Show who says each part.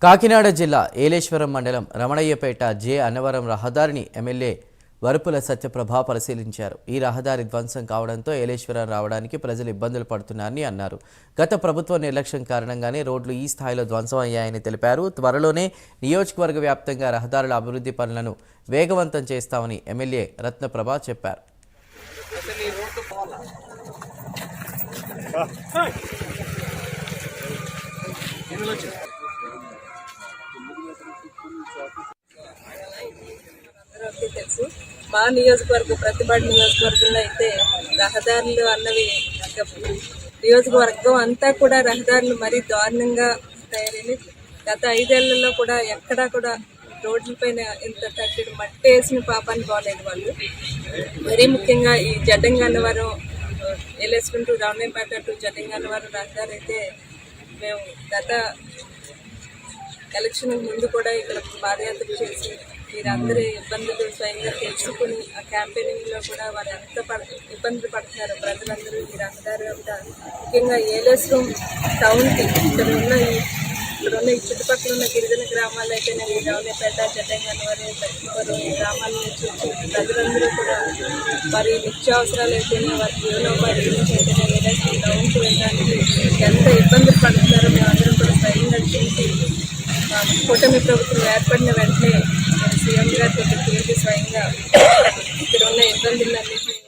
Speaker 1: కాకినాడ జిల్లా ఏలేశ్వరం మండలం రమణయ్యపేట జె అన్నవరం రహదారిని ఎమ్మెల్యే వరుపుల సత్యప్రభ పరిశీలించారు. ఈ రహదారి ధ్వంసం కావడంతో ఏలేశ్వరం రావడానికి ప్రజలు ఇబ్బందులు పడుతున్నారని అన్నారు. గత ప్రభుత్వ నిర్లక్ష్యం కారణంగానే రోడ్లు ఈ స్థాయిలో ధ్వంసం అయ్యాయని తెలిపారు. త్వరలోనే నియోజకవర్గ వ్యాప్తంగా రహదారుల అభివృద్ధి పనులను వేగవంతం చేస్తామని ఎమ్మెల్యే రత్నప్రభ చెప్పారు.
Speaker 2: తెలుసు మా నియోజకవర్గం ప్రతిపాడు నియోజకవర్గంలో అయితే రహదారులు అన్నవి నియోజకవర్గం అంతా కూడా రహదారులు మరీ దారుణంగా తయారైంది. గత 5 ఏళ్లలో కూడా ఎక్కడా కూడా రోడ్లపైన ఇంత తగ్గడి మట్టి వేసిన పాపాన్ని పోలేదు వాళ్ళు. మరీ ముఖ్యంగా ఈ జడ్డంగన్నవరం ఏలేశ్వరం టు రమణయ్యపేట టు జడ్డంగన్నవరం రహదారి అయితే మేము గత ఎలక్షన్ ముందు కూడా ఇక్కడ పాదయాత్ర చేసి వీరందరి ఇబ్బందులు స్వయంగా తెలుసుకుని ఆ క్యాంపెయినింగ్లో కూడా వారు ఎంత ఇబ్బందులు పడుతున్నారు ప్రజలందరూ ఈ రహదారి అంతా. ముఖ్యంగా ఏలేశ్వరం టౌన్కి ఇక్కడ ఉన్న ఈ చుట్టుపక్కల ఉన్న గిరిజన గ్రామాలు అయితే నేను రమణయ్యపేట జడ్డంగన్నవరం సత్యవరం ఈ గ్రామాల నుంచి వచ్చి ప్రజలందరూ కూడా వారి నిత్యావసరాలు అయితేనే వారి జీవనోపాధి గురించి అయితేనే ఏలేశ్వరం టౌన్కి వెళ్ళడానికి ఎంత ఇబ్బందులు పడుతున్నారో మేమందరం కూడా స్వయంగా చూసి కూటమి ప్రభుత్వం ఏర్పడిన వెంటనే సీఎం గారు స్వయంగా ఇక్కడ ఉన్న ఇబ్బందులన్నింటినీ